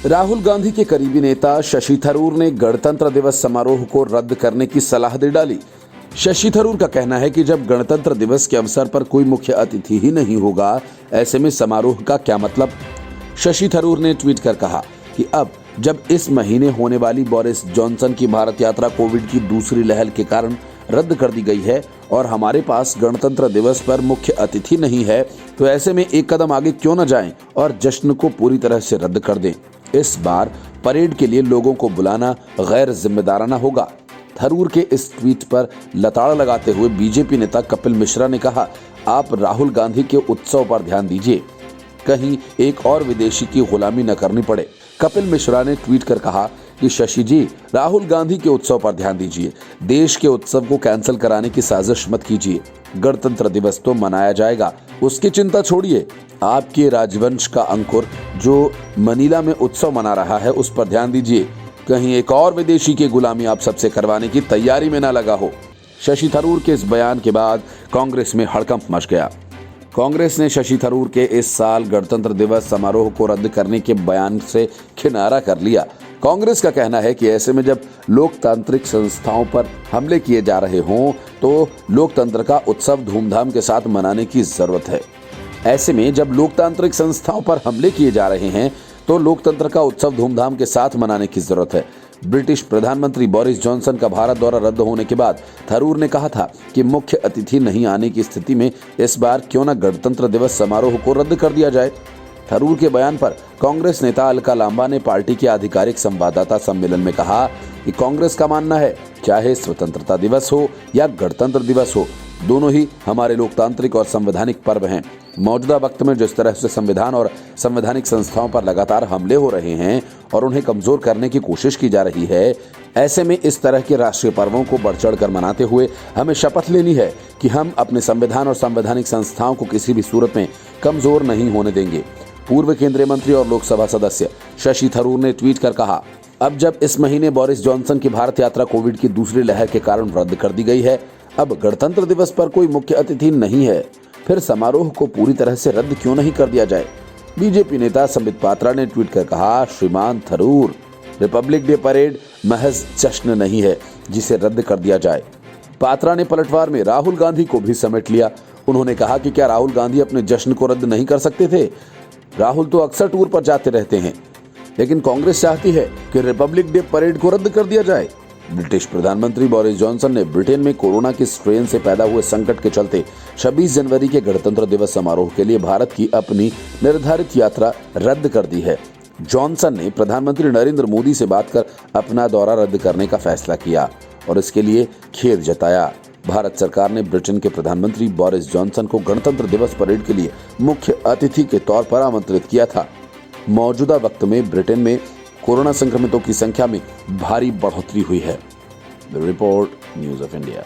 राहुल गांधी के करीबी नेता शशि थरूर ने गणतंत्र दिवस समारोह को रद्द करने की सलाह दे डाली। शशि थरूर का कहना है कि जब गणतंत्र दिवस के अवसर पर कोई मुख्य अतिथि ही नहीं होगा, ऐसे में समारोह का क्या मतलब। शशि थरूर ने ट्वीट कर कहा कि अब जब इस महीने होने वाली बोरिस जॉनसन की भारत यात्रा कोविड की दूसरी लहर के कारण रद्द कर दी गई है और हमारे पास गणतंत्र दिवस पर मुख्य अतिथि नहीं है, तो ऐसे में एक कदम आगे क्यों न जाएं और जश्न को पूरी तरह से रद्द कर दें। इस बार परेड के लिए लोगों को बुलाना गैर जिम्मेदाराना होगा। थरूर के इस ट्वीट पर लताड़ लगाते हुए बीजेपी नेता कपिल मिश्रा ने कहा, आप राहुल गांधी के उत्सव पर ध्यान दीजिए, कहीं एक और विदेशी की गुलामी न करनी पड़े। कपिल मिश्रा ने ट्वीट कर कहा कि शशि जी, राहुल गांधी के उत्सव पर ध्यान दीजिए, देश के उत्सव को कैंसिल कराने की साजिश मत कीजिए। गणतंत्र दिवस तो मनाया जाएगा, उसकी चिंता छोड़िए। आपके राजवंश का अंकुर जो मनीला में उत्सव मना रहा है, उस पर ध्यान दीजिए, कहीं एक और विदेशी की गुलामी आप सबसे करवाने की तैयारी में न लगा हो। शशि थरूर के इस बयान के बाद कांग्रेस में हड़कंप मच गया। कांग्रेस ने शशि थरूर के इस साल गणतंत्र दिवस समारोह को रद्द करने के बयान से किनारा कर लिया। कांग्रेस का कहना है कि ऐसे में जब लोकतांत्रिक संस्थाओं पर हमले किए जा रहे हों, तो लोकतंत्र का उत्सव धूमधाम के साथ मनाने की जरूरत है। ऐसे में जब लोकतांत्रिक संस्थाओं पर हमले किए जा रहे हैं, तो लोकतंत्र का उत्सव धूमधाम के साथ मनाने की जरूरत है। ब्रिटिश प्रधानमंत्री बोरिस जॉनसन का भारत दौरा रद्द होने के बाद थरूर ने कहा था कि मुख्य अतिथि नहीं आने की स्थिति में इस बार क्यों न गणतंत्र दिवस समारोह को रद्द कर दिया जाए। थरूर के बयान पर कांग्रेस नेता अलका लांबा ने पार्टी के आधिकारिक संवाददाता सम्मेलन में कहा कि कांग्रेस का मानना है, चाहे स्वतंत्रता दिवस हो या गणतंत्र दिवस हो, दोनों ही हमारे लोकतांत्रिक और संवैधानिक पर्व हैं। मौजूदा वक्त में जिस तरह से संविधान और संवैधानिक संस्थाओं पर लगातार हमले हो रहे हैं और उन्हें कमजोर करने की कोशिश की जा रही है, ऐसे में इस तरह के राष्ट्रीय पर्वों को बढ़ चढ़कर मनाते हुए हमें शपथ लेनी है कि हम अपने संविधान और संवैधानिक संस्थाओं को किसी भी सूरत में कमजोर नहीं होने देंगे। पूर्व केंद्रीय मंत्री और लोकसभा सदस्य शशि थरूर ने ट्वीट कर कहा, अब जब इस महीने बोरिस जॉनसन की भारत यात्रा कोविड की दूसरी लहर के कारण रद्द कर दी गई है, अब गणतंत्र दिवस पर कोई मुख्य अतिथि नहीं है, फिर समारोह को पूरी तरह से रद्द क्यों नहीं कर दिया जाए। बीजेपी नेता संबित पात्रा ने ट्वीट कर कहा, श्रीमान थरूर, रिपब्लिक डे परेड महज जश्न नहीं है जिसे रद्द कर दिया जाए। पात्रा ने पलटवार में राहुल गांधी को भी समेट लिया। उन्होंने कहा कि क्या राहुल गांधी अपने जश्न को रद्द नहीं कर सकते थे? राहुल तो अक्सर टूर पर जाते रहते हैं, लेकिन कांग्रेस चाहती है कि रिपब्लिक डे परेड को रद्द कर दिया जाए। ब्रिटिश प्रधानमंत्री बोरिस जॉनसन ने ब्रिटेन में कोरोना के स्ट्रेन से पैदा हुए संकट के चलते 26 जनवरी के गणतंत्र दिवस समारोह के लिए भारत की अपनी निर्धारित यात्रा रद्द कर दी है। जॉनसन ने प्रधानमंत्री नरेंद्र मोदी से बात कर अपना दौरा रद्द करने का फैसला किया और इसके लिए खेद जताया। भारत सरकार ने ब्रिटेन के प्रधानमंत्री बोरिस जॉनसन को गणतंत्र दिवस परेड के लिए मुख्य अतिथि के तौर पर आमंत्रित किया था। मौजूदा वक्त में ब्रिटेन में कोरोना संक्रमितों की संख्या में भारी बढ़ोतरी हुई है। The report, news of India.